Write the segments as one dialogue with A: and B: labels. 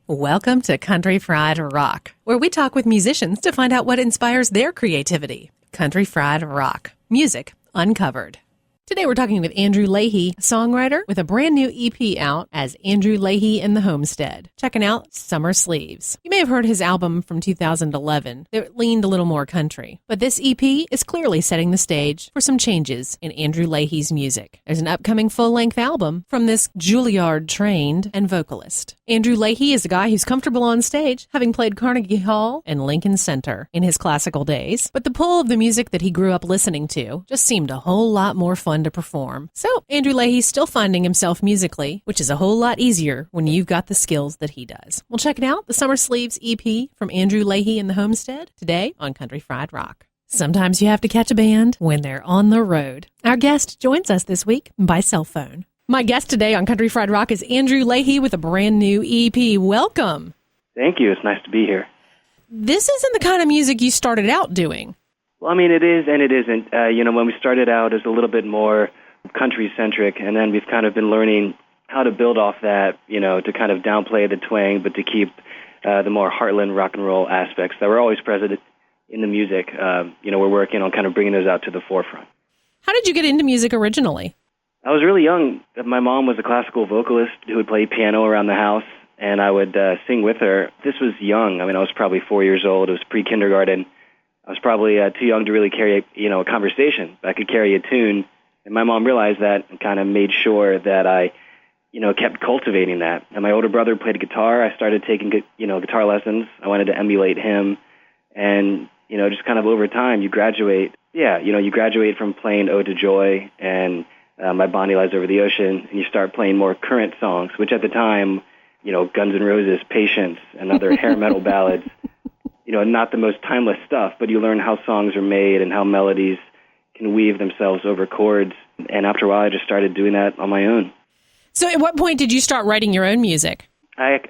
A: Welcome to Country Fried Rock, where we talk with musicians to find out what inspires their creativity. Country Fried Rock, music uncovered. Today we're talking with Andrew Leahey, a songwriter with a brand new EP out as Andrew Leahey and the Homestead. Checking out Summer Sleeves. You may have heard his album from 2011 that leaned a little more country, but this EP is clearly setting the stage for some changes in Andrew Leahey's music. There's an upcoming full-length album from this Julliard-trained and vocalist. Andrew Leahey is a guy who's comfortable on stage, having played Carnegie Hall and Lincoln Center in his classical days, but the pull of the music that he grew up listening to just seemed a whole lot more fun to perform. So Andrew Leahey's still finding himself musically, which is a whole lot easier when you've got the skills that he does. We'll check it out, the Summer Sleeves EP from Andrew Leahey and the Homestead, today on Country Fried Rock. Sometimes you have to catch a band when they're on the road. Our guest joins us this week by cell phone. My guest today on Country Fried Rock is Andrew Leahey with a brand new EP. Welcome.
B: Thank you. It's nice to be here.
A: This isn't the kind of music you started out doing.
B: Well, I mean, it is and it isn't. When we started out, it's a little bit more country-centric, and then we've kind of been learning how to build off that, to kind of downplay the twang, but to keep the more heartland rock and roll aspects that were always present in the music. We're working on kind of bringing those out to the forefront.
A: How did you get into music originally?
B: I was really young. My mom was a classical vocalist who would play piano around the house, and I would sing with her. This was young. I mean, I was probably 4 years old. It was pre-kindergarten. I was probably too young to really carry a conversation. I could carry a tune, and my mom realized that and kind of made sure that I, kept cultivating that. And my older brother played guitar. I started taking, guitar lessons. I wanted to emulate him, and just kind of over time, you graduate. Yeah, you graduate from playing Ode to Joy and My Bonnie Lies Over the Ocean, and you start playing more current songs, which at the time, Guns N' Roses, Patience, and other hair metal ballads. Not the most timeless stuff, but you learn how songs are made and how melodies can weave themselves over chords. And after a while, I just started doing that on my own.
A: So at what point did you start writing your own music?
B: I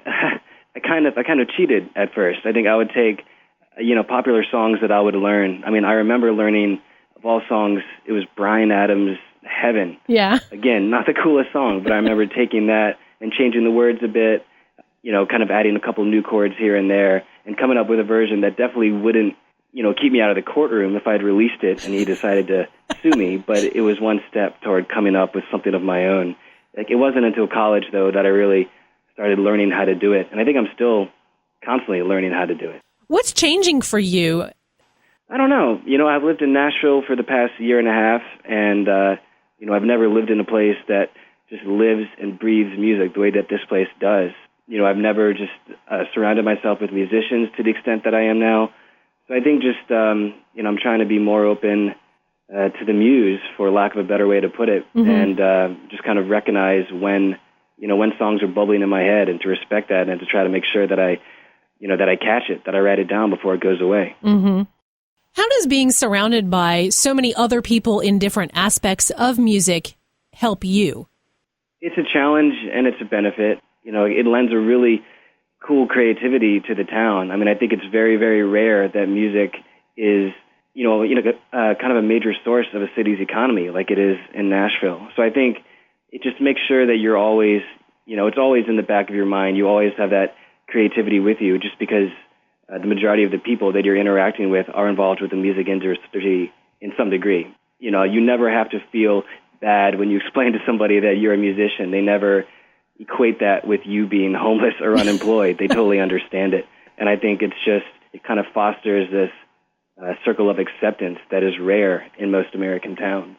B: kind of cheated at first. I think I would take, popular songs that I would learn. I mean, I remember learning, of all songs, it was Bryan Adams' Heaven.
A: Yeah.
B: Again, not the coolest song, but I remember taking that and changing the words a bit, kind of adding a couple new chords here and there, and coming up with a version that definitely wouldn't, keep me out of the courtroom if I'd released it and he decided to sue me, but it was one step toward coming up with something of my own. It wasn't until college, though, that I really started learning how to do it, and I think I'm still constantly learning how to do it.
A: What's changing for you?
B: I don't know. I've lived in Nashville for the past year and a half, and, I've never lived in a place that just lives and breathes music the way that this place does. I've never just surrounded myself with musicians to the extent that I am now. So I think just, I'm trying to be more open to the muse, for lack of a better way to put it, and just kind of recognize when songs are bubbling in my head, and to respect that, and to try to make sure that I catch it, that I write it down before it goes away.
A: Mm-hmm. How does being surrounded by so many other people in different aspects of music help you?
B: It's a challenge and it's a benefit. It lends a really cool creativity to the town. I mean, I think it's very, very rare that music is, kind of a major source of a city's economy like it is in Nashville. So I think it just makes sure that you're always, it's always in the back of your mind. You always have that creativity with you, just because the majority of the people that you're interacting with are involved with the music industry in some degree. You never have to feel bad when you explain to somebody that you're a musician. They never equate that with you being homeless or unemployed. They totally understand it. And I think it kind of fosters this circle of acceptance that is rare in most American towns.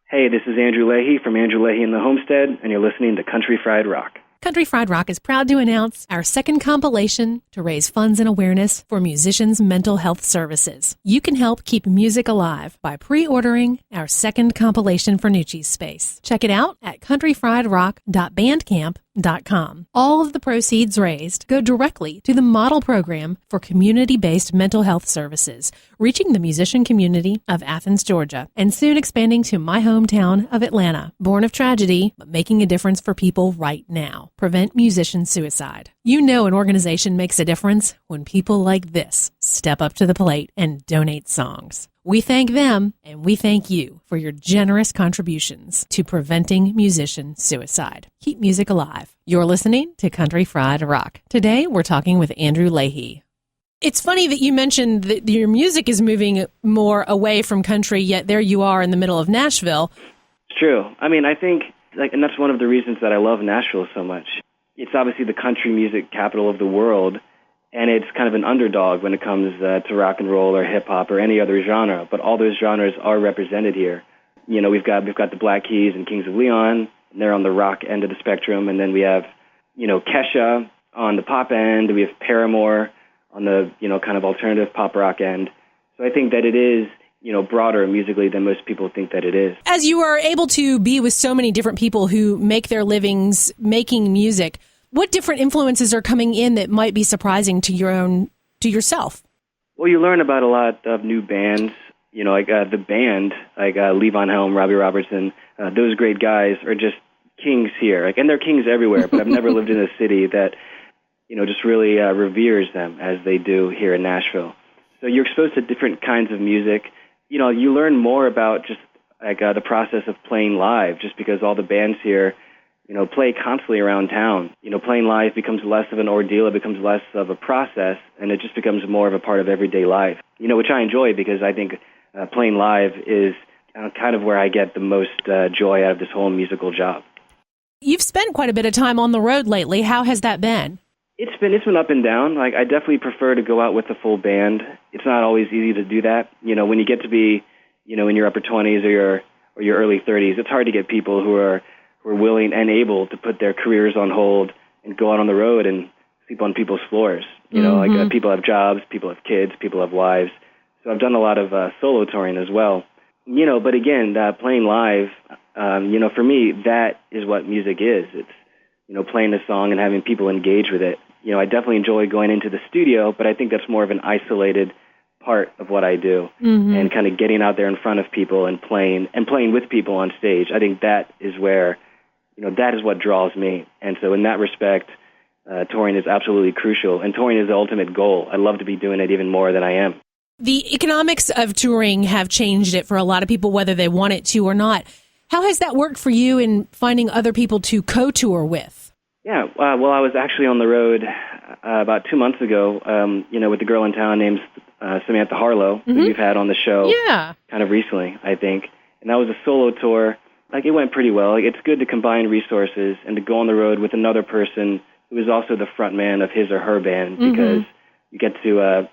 B: Hey, this is Andrew Leahey from Andrew Leahey and the Homestead, and you're listening to Country Fried Rock.
A: Country Fried Rock is proud to announce our second compilation to raise funds and awareness for musicians' mental health services. You can help keep music alive by pre-ordering our second compilation for Nucci's Space. Check it out at countryfriedrock.bandcamp.com. All of the proceeds raised go directly to the model program for community-based mental health services, reaching the musician community of Athens, Georgia, and soon expanding to my hometown of Atlanta. Born of tragedy, but making a difference for people right now. Prevent musician suicide. You know an organization makes a difference when people like this step up to the plate and donate songs. We thank them, and we thank you for your generous contributions to preventing musician suicide. Keep music alive. You're listening to Country Fried Rock. Today, we're talking with Andrew Leahey. It's funny that you mentioned that your music is moving more away from country, yet there you are in the middle of Nashville.
B: It's true. I mean, I think, and that's one of the reasons that I love Nashville so much. It's obviously the country music capital of the world, and it's kind of an underdog when it comes to rock and roll or hip-hop or any other genre, but all those genres are represented here. You know, we've got the Black Keys and Kings of Leon, and they're on the rock end of the spectrum, and then we have, Kesha on the pop end, we have Paramore on the, kind of alternative pop rock end. So I think that it is, broader musically than most people think that it is.
A: As you are able to be with so many different people who make their livings making music, what different influences are coming in that might be surprising to yourself?
B: Well, you learn about a lot of new bands, the band, Lee Von Helm, Robbie Robertson, those great guys are just kings here. And they're kings everywhere, but I've never lived in a city that, just really reveres them as they do here in Nashville. So you're exposed to different kinds of music. You learn more about just the process of playing live, just because all the bands here, play constantly around town. Playing live becomes less of an ordeal, it becomes less of a process, and it just becomes more of a part of everyday life, which I enjoy because I think playing live is kind of where I get the most joy out of this whole musical job.
A: You've spent quite a bit of time on the road lately. How has that been?
B: It's been up and down. I definitely prefer to go out with the full band. It's not always easy to do that. When you get to be, in your upper 20s or your early 30s, it's hard to get people who are willing and able to put their careers on hold and go out on the road and sleep on people's floors. People have jobs, people have kids, people have wives. So I've done a lot of solo touring as well. But again, playing live, for me, that is what music is. It's, playing a song and having people engage with it. I definitely enjoy going into the studio, but I think that's more of an isolated part of what I do, and kind of getting out there in front of people and playing with people on stage. I think that is where, that is what draws me. And so in that respect, touring is absolutely crucial, and touring is the ultimate goal. I'd love to be doing it even more than I am.
A: The economics of touring have changed it for a lot of people, whether they want it to or not. How has that worked for you in finding other people to co-tour with?
B: Yeah, well, I was actually on the road about 2 months ago, with a girl in town named Samantha Harlow, who you've had on the show kind of recently, I think. And that was a solo tour. It went pretty well. It's good to combine resources and to go on the road with another person who is also the front man of his or her band, because you get to,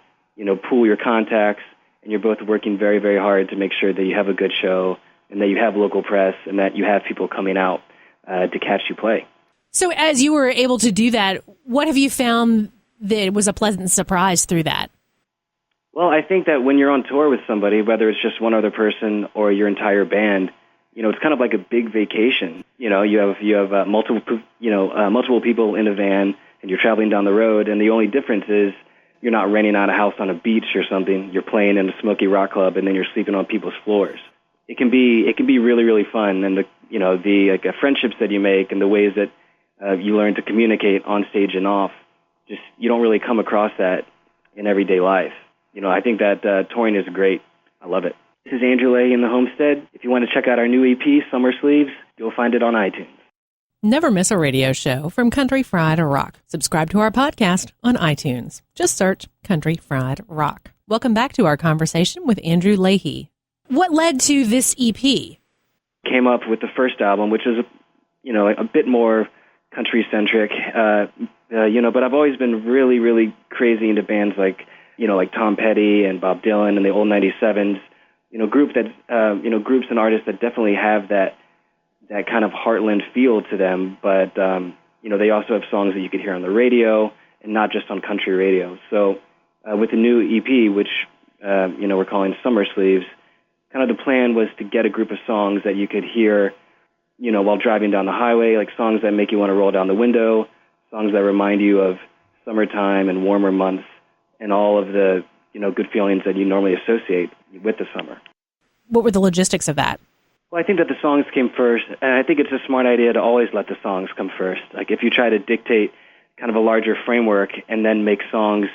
B: pool your contacts, and you're both working very, very hard to make sure that you have a good show and that you have local press and that you have people coming out to catch you play.
A: So as you were able to do that, what have you found that was a pleasant surprise through that?
B: Well, I think that when you're on tour with somebody, whether it's just one other person or your entire band, it's kind of like a big vacation. You have multiple people in a van, and you're traveling down the road, and the only difference is you're not renting out a house on a beach or something. You're playing in a smoky rock club, and then you're sleeping on people's floors. It can be really, really fun, and the friendships that you make and the ways that you learn to communicate on stage and off, just you don't really come across that in everyday life. I think that touring is great. I love it. This is Andrew Leahey in the Homestead. If you want to check out our new EP, Summer Sleeves, you'll find it on iTunes.
A: Never miss a radio show from Country Fried Rock. Subscribe to our podcast on iTunes. Just search Country Fried Rock. Welcome back to our conversation with Andrew Leahey. What led to this EP?
B: Came up with the first album, which was a bit more country-centric, but I've always been really, really crazy into bands like Tom Petty and Bob Dylan and the old 97s, groups and artists that definitely have that kind of heartland feel to them, but, they also have songs that you could hear on the radio and not just on country radio. So with the new EP, which, we're calling Summer Sleeves, kind of the plan was to get a group of songs that you could hear while driving down the highway, like songs that make you want to roll down the window, songs that remind you of summertime and warmer months, and all of the, good feelings that you normally associate with the summer.
A: What were the logistics of that?
B: Well, I think that the songs came first, and I think it's a smart idea to always let the songs come first. Like if you try to dictate kind of a larger framework and then make songs,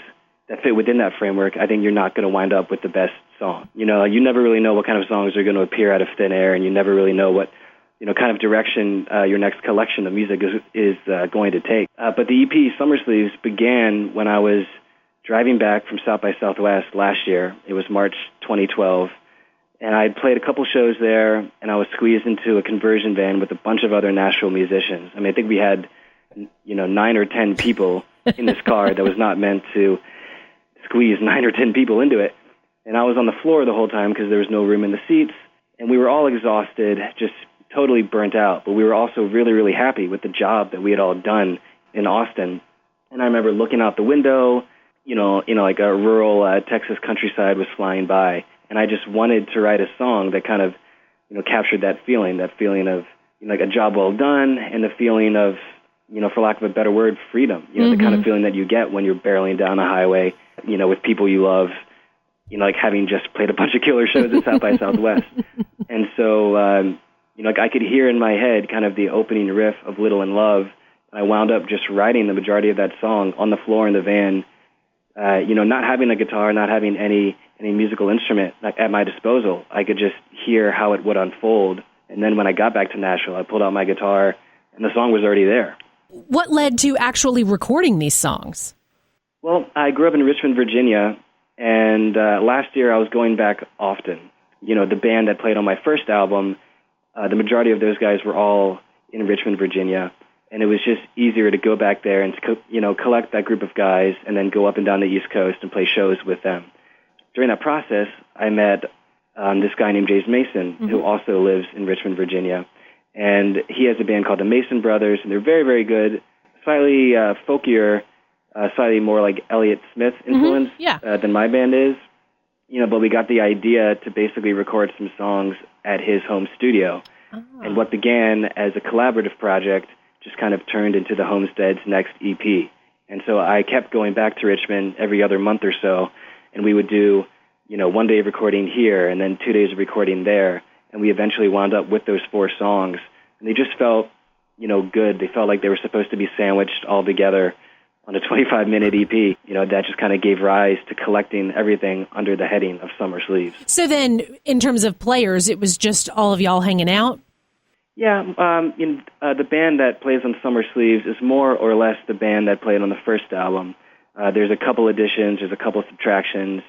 B: that fit within that framework, I think you're not going to wind up with the best song. You know, you never really know what kind of songs are going to appear out of thin air, and you never really know what, you know, kind of direction your next collection of music is going to take. But the EP Summer Sleeves began when I was driving back from South by Southwest last year. It was March 2012. And I played a couple shows there, and I was squeezed into a conversion van with a bunch of other Nashville musicians. I mean, I think we had, you know, 9 or 10 people in this car that was not meant to squeeze 9 or 10 people into it. And I was on the floor the whole time because there was no room in the seats. And we were all exhausted, just totally burnt out. But we were also really, really happy with the job that we had all done in Austin. And I remember looking out the window, you know, like a rural Texas countryside was flying by. And I just wanted to write a song that kind of, you know, captured that feeling of, you know, like a job well done, and the feeling of, you know, for lack of a better word, freedom. You know, the kind of feeling that you get when you're barreling down a highway, you know, with people you love, you know, like having just played a bunch of killer shows at South by Southwest. And so, you know, like I could hear in my head kind of the opening riff of Little in Love. And I wound up just writing the majority of that song on the floor in the van, you know, not having a guitar, not having any musical instrument at my disposal. I could just hear how it would unfold. And then when I got back to Nashville, I pulled out my guitar, and the song was already there.
A: What led to actually recording these songs?
B: Well, I grew up in Richmond, Virginia, and last year I was going back often. You know, the band that played on my first album, the majority of those guys were all in Richmond, Virginia, and it was just easier to go back there and, you know, collect that group of guys and then go up and down the East Coast and play shows with them. During that process, I met this guy named James Mason, who also lives in Richmond, Virginia. And he has a band called the Mason Brothers, and they're very, very good, slightly folkier, slightly more like Elliott Smith influence than my band is. You know, but we got the idea to basically record some songs at his home studio. And what began as a collaborative project just kind of turned into the Homestead's next EP. And so I kept going back to Richmond every other month or so, and we would do, you know, 1 day of recording here and then 2 days of recording there. And we eventually wound up with those 4 songs. And they just felt, you know, good. They felt like they were supposed to be sandwiched all together on a 25-minute EP. You know, that just kind of gave rise to collecting everything under the heading of Summer Sleeves.
A: So then, in terms of players, it was just all of y'all hanging out?
B: Yeah, the band that plays on Summer Sleeves is more or less the band that played on the first album. There's a couple additions, there's a couple of subtractions,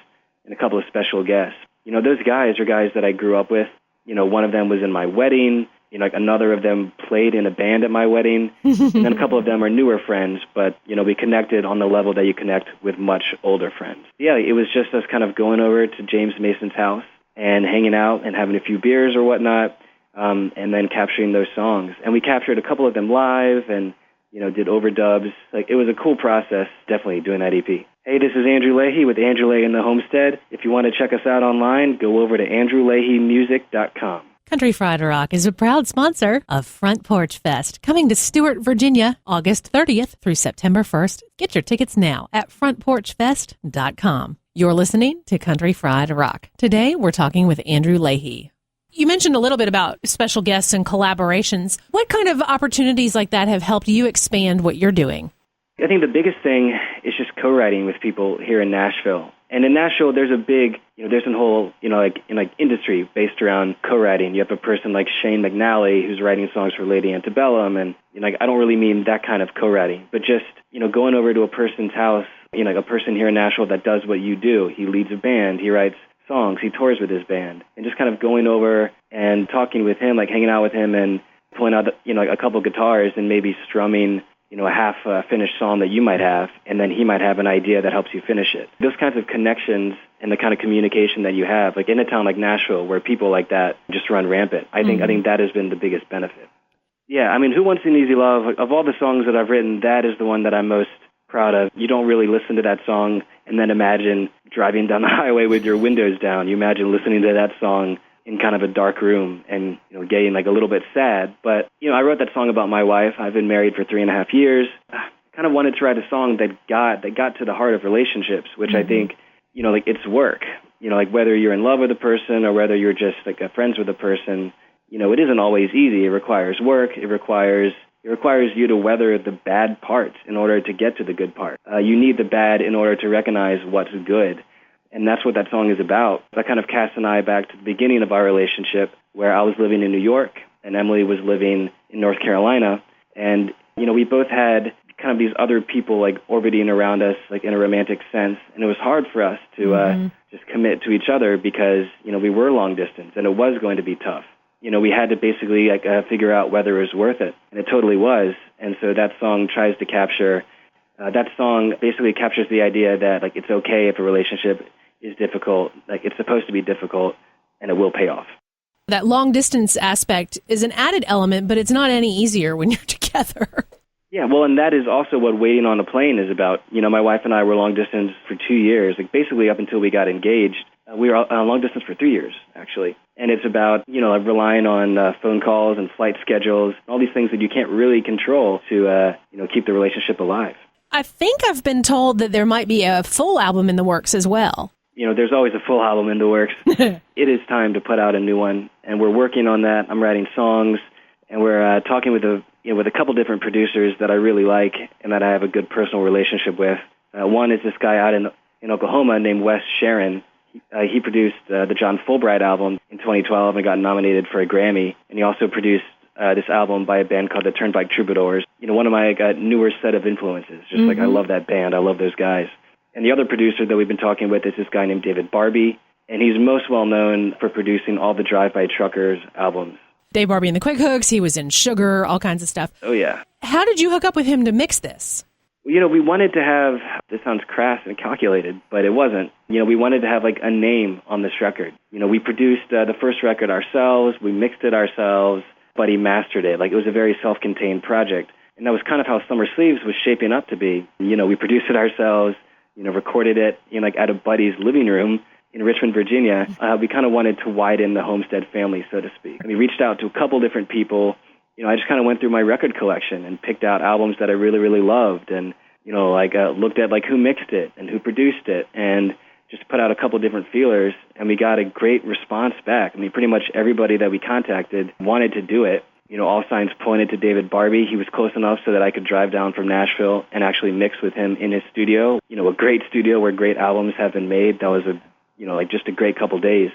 B: and a couple of special guests. You know, those guys are guys that I grew up with. You know, one of them was in my wedding. You know, like another of them played in a band at my wedding. And then a couple of them are newer friends, but, you know, we connected on the level that you connect with much older friends. Yeah, it was just us kind of going over to James Mason's house and hanging out and having a few beers or whatnot, and then capturing those songs. And we captured a couple of them live and, you know, did overdubs. Like, it was a cool process, definitely, doing that EP. Hey, this is Andrew Leahey with Andrew Leahey and the Homestead. If you want to check us out online, go over to andrewleaheymusic.com.
A: Country Fried Rock is a proud sponsor of Front Porch Fest, coming to Stuart, Virginia, August 30th through September 1st. Get your tickets now at frontporchfest.com. You're listening to Country Fried Rock. Today, we're talking with Andrew Leahey. You mentioned a little bit about special guests and collaborations. What kind of opportunities like that have helped you expand what you're doing?
B: I think the biggest thing is just co-writing with people here in Nashville. And in Nashville, there's a big, there's a whole, industry based around co-writing. You have a person like Shane McNally who's writing songs for Lady Antebellum. And, I don't really mean that kind of co-writing, but just, going over to a person's house, a person here in Nashville that does what you do. He leads a band. He writes songs. He tours with his band. And just kind of going over and talking with him, like hanging out with him and pulling out, a couple guitars and maybe strumming, a half-finished song that you might have, and then he might have an idea that helps you finish it. Those kinds of connections and the kind of communication that you have, like in a town like Nashville, where people like that just run rampant, I think that has been the biggest benefit. Yeah, Who Wants an Easy Love, of all the songs that I've written, that is the one that I'm most proud of. You don't really listen to that song and then imagine driving down the highway with your windows down. You imagine listening to that song in kind of a dark room and, getting like a little bit sad. But, I wrote that song about my wife. I've been married for 3.5 years. I kind of wanted to write a song that got to the heart of relationships, which I think, it's work. Whether you're in love with a person or whether you're just friends with a person, it isn't always easy. It requires work. It requires, It requires you to weather the bad parts in order to get to the good part. You need the bad in order to recognize what's good. And that's what that song is about. That kind of casts an eye back to the beginning of our relationship, where I was living in New York and Emily was living in North Carolina. And, we both had kind of these other people like orbiting around us, like in a romantic sense. And it was hard for us to just commit to each other because, we were long distance and it was going to be tough. We had to basically figure out whether it was worth it. And it totally was. And so that song tries to capture, that song basically captures the idea that like it's okay if a relationship is difficult, like it's supposed to be difficult, and it will pay off.
A: That long distance aspect is an added element, but it's not any easier when you're together.
B: Yeah, well, and that is also what Waiting on a Plane is about. My wife and I were long distance for 2 years, like basically up until we got engaged. We were long distance for 3 years, actually. And it's about, relying on phone calls and flight schedules, all these things that you can't really control to, keep the relationship alive.
A: I think I've been told that there might be a full album in the works as well.
B: There's always a full album in the works. It is time to put out a new one, and we're working on that. I'm writing songs, and we're talking with a couple different producers that I really like and that I have a good personal relationship with. One is this guy out in Oklahoma named Wes Sharon. He produced the John Fulbright album in 2012 and got nominated for a Grammy, and he also produced this album by a band called the Turnpike Troubadours. One of my newer set of influences. Just like I love that band. I love those guys. And the other producer that we've been talking with is this guy named David Barbie, and he's most well known for producing all the Drive-By Truckers albums.
A: Dave Barbie and the Quick Hooks, he was in Sugar, all kinds of stuff.
B: Oh, yeah.
A: How did you hook up with him to mix this?
B: We wanted to have, this sounds crass and calculated, but it wasn't. We wanted to have like a name on this record. We produced the first record ourselves, we mixed it ourselves, but he mastered it. Like it was a very self-contained project. And that was kind of how Summer Sleeves was shaping up to be. We produced it ourselves, recorded it at a buddy's living room in Richmond, Virginia. We kind of wanted to widen the Homestead family, so to speak. And we reached out to a couple different people. I just kind of went through my record collection and picked out albums that I really, really loved and, looked at who mixed it and who produced it and just put out a couple different feelers, and we got a great response back. Pretty much everybody that we contacted wanted to do it. All signs pointed to David Barbie. He was close enough so that I could drive down from Nashville and actually mix with him in his studio. A great studio where great albums have been made. That was just a great couple days.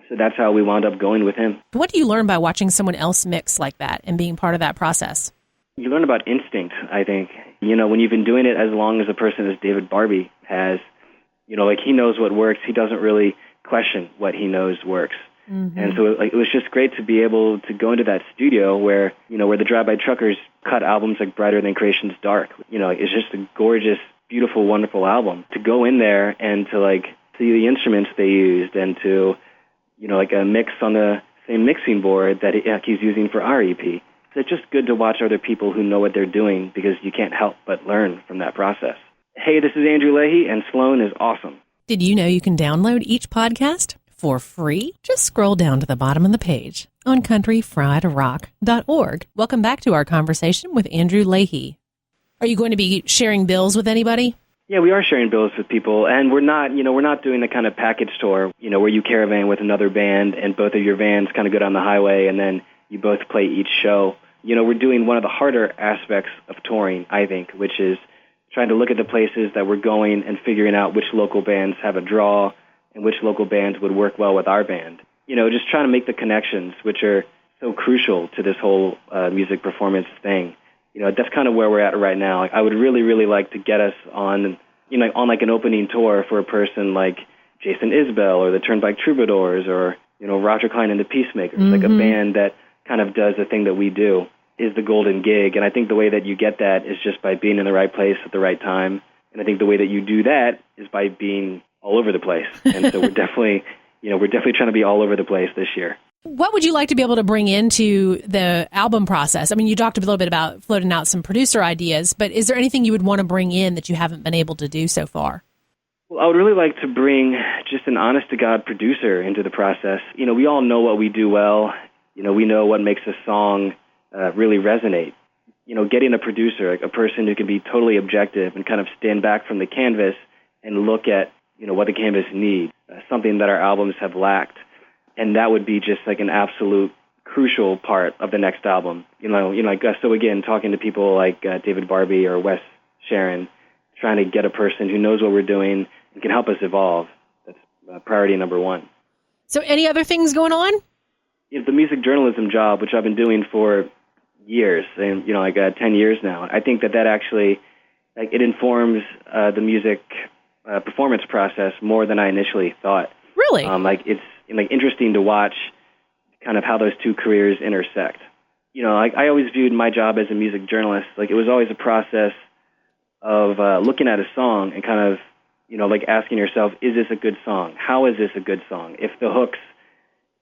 B: So that's how we wound up going with him.
A: What do you learn by watching someone else mix like that and being part of that process?
B: You learn about instinct, I think. When you've been doing it as long as a person as David Barbie has, he knows what works. He doesn't really question what he knows works. Mm-hmm. And so it was just great to be able to go into that studio where the Drive-By Truckers cut albums like Brighter Than Creation's Dark. It's just a gorgeous, beautiful, wonderful album. To go in there and to see the instruments they used and to, a mix on the same mixing board that he's using for our EP. So it's just good to watch other people who know what they're doing because you can't help but learn from that process. Hey, this is Andrew Leahey, and Sloan is awesome.
A: Did you know you can download each podcast for free? Just scroll down to the bottom of the page on countryfriedrock.org. Welcome back to our conversation with Andrew Leahey. Are you going to be sharing bills with anybody?
B: Yeah, we are sharing bills with people, and we're not doing the kind of package tour, where you caravan with another band and both of your vans kind of go down the highway and then you both play each show. We're doing one of the harder aspects of touring, I think, which is trying to look at the places that we're going and figuring out which local bands have a draw and which local bands would work well with our band. Just trying to make the connections, which are so crucial to this whole music performance thing. That's kind of where we're at right now. I would really, really like to get us on, on an opening tour for a person like Jason Isbell or the Turnpike Troubadours or, Roger Clyne and the Peacemakers,
A: mm-hmm.
B: a band that kind of does the thing that we do is the golden gig. And I think the way that you get that is just by being in the right place at the right time. And I think the way that you do that is by being all over the place. And so we're definitely trying to be all over the place this year.
A: What would you like to be able to bring into the album process? You talked a little bit about floating out some producer ideas, but is there anything you would want to bring in that you haven't been able to do so far?
B: Well, I would really like to bring just an honest-to-God producer into the process. We all know what we do well. We know what makes a song really resonate. Getting a producer, a person who can be totally objective and kind of stand back from the canvas and look at, what the canvas needs, something that our albums have lacked. And that would be just an absolute crucial part of the next album. So again, talking to people like David Barbie or Wes Sharon, trying to get a person who knows what we're doing and can help us evolve. That's priority number one.
A: So any other things going on?
B: The music journalism job, which I've been doing for years, and 10 years now. I think that actually, it informs the music performance process more than I initially thought.
A: Really?
B: It's interesting to watch kind of how those two careers intersect. I always viewed my job as a music journalist, it was always a process of looking at a song and kind of, asking yourself, is this a good song? How is this a good song? If the hooks,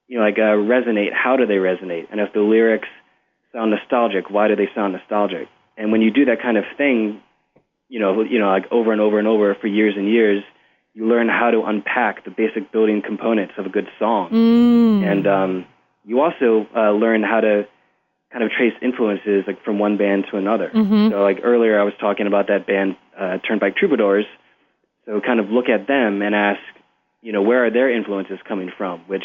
B: resonate, how do they resonate? And if the lyrics sound nostalgic, why do they sound nostalgic? And when you do that kind of thing, over and over and over for years and years, you learn how to unpack the basic building components of a good song. And you also learn how to kind of trace influences from one band to another. So earlier I was talking about that band, Turnpike Troubadours. So kind of look at them and ask, where are their influences coming from? Which,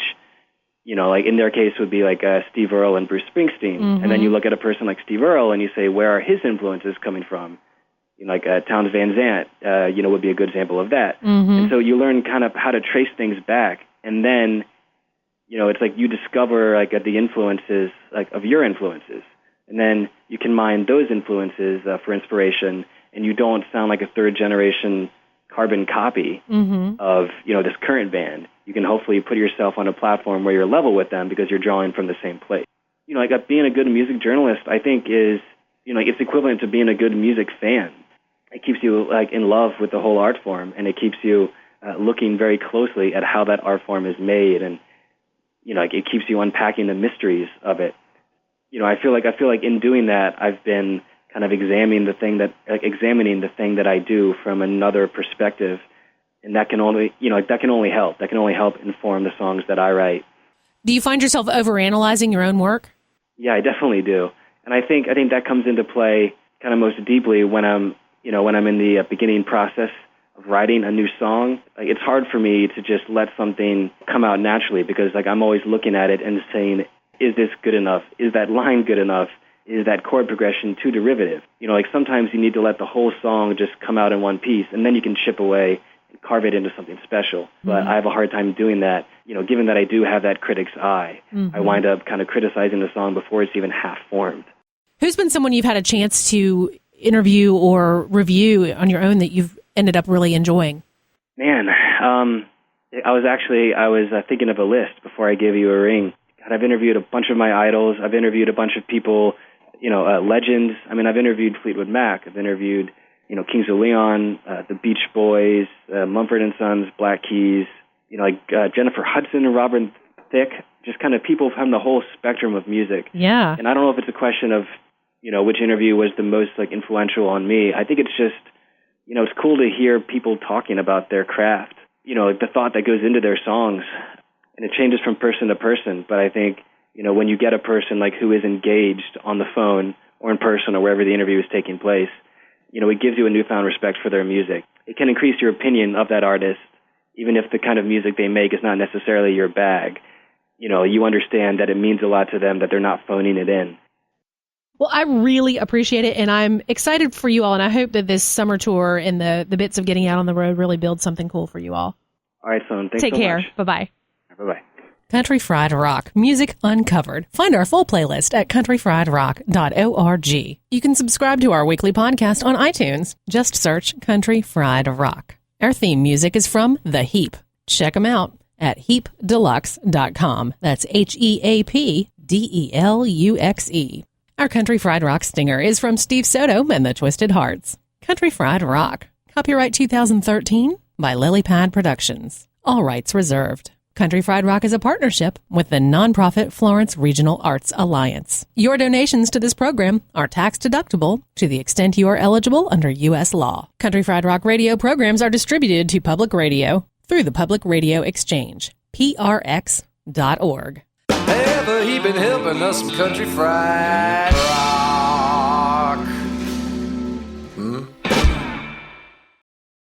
B: in their case would be Steve Earle and Bruce Springsteen. And then you look at a person like Steve Earle and you say, where are his influences coming from? Townes Van Zandt, would be a good example of that. And so you learn kind of how to trace things back. And then, it's you discover the influences of your influences. And then you can mine those influences for inspiration, and you don't sound like a third generation carbon copy of, this current band. You can hopefully put yourself on a platform where you're level with them because you're drawing from the same place. Being a good music journalist, I think is, it's equivalent to being a good music fan. It keeps you in love with the whole art form, and it keeps you looking very closely at how that art form is made, and it keeps you unpacking the mysteries of it. I feel like in doing that, I've been kind of examining the thing that I do from another perspective, and that can only help. That can only help inform the songs that I write.
A: Do you find yourself overanalyzing your own work?
B: Yeah, I definitely do, and I think that comes into play kind of most deeply when I'm in the beginning process of writing a new song. It's hard for me to just let something come out naturally because I'm always looking at it and saying, is this good enough? Is that line good enough? Is that chord progression too derivative? Sometimes you need to let the whole song just come out in one piece, and then you can chip away and carve it into something special. But I have a hard time doing that. Given that I do have that critic's eye, I wind up kind of criticizing the song before it's even half formed.
A: Who's been someone you've had a chance to interview or review on your own that you've ended up really enjoying?
B: Man, I was thinking of a list before I gave you a ring. God, I've interviewed a bunch of my idols. I've interviewed a bunch of people, legends. I've interviewed Fleetwood Mac. I've interviewed, Kings of Leon, the Beach Boys, Mumford & Sons, Black Keys, Jennifer Hudson and Robert Thicke, just kind of people from the whole spectrum of music.
A: Yeah.
B: And I don't know if it's a question of, which interview was the most influential on me. I think it's just, it's cool to hear people talking about their craft, the thought that goes into their songs, and it changes from person to person. But I think, when you get a person who is engaged on the phone or in person or wherever the interview is taking place, it gives you a newfound respect for their music. It can increase your opinion of that artist, even if the kind of music they make is not necessarily your bag. You understand that it means a lot to them, that they're not phoning it in.
A: Well, I really appreciate it, and I'm excited for you all, and I hope that this summer tour and the bits of getting out on the road really build something cool for you all.
B: All right, Sloan. Thanks
A: Take
B: so
A: care.
B: much.
A: Bye-bye.
B: Bye-bye.
A: Country Fried Rock, music uncovered. Find our full playlist at countryfriedrock.org. You can subscribe to our weekly podcast on iTunes. Just search Country Fried Rock. Our theme music is from The Heap. Check them out at heapdeluxe.com. That's HEAPDELUXE. Our Country Fried Rock stinger is from Steve Soto and the Twisted Hearts. Country Fried Rock. Copyright 2013 by Lily Pad Productions. All rights reserved. Country Fried Rock is a partnership with the nonprofit Florence Regional Arts Alliance. Your donations to this program are tax deductible to the extent you are eligible under U.S. law. Country Fried Rock radio programs are distributed to public radio through the Public Radio Exchange, prx.org.
C: Ever he been helping us some country fried rock.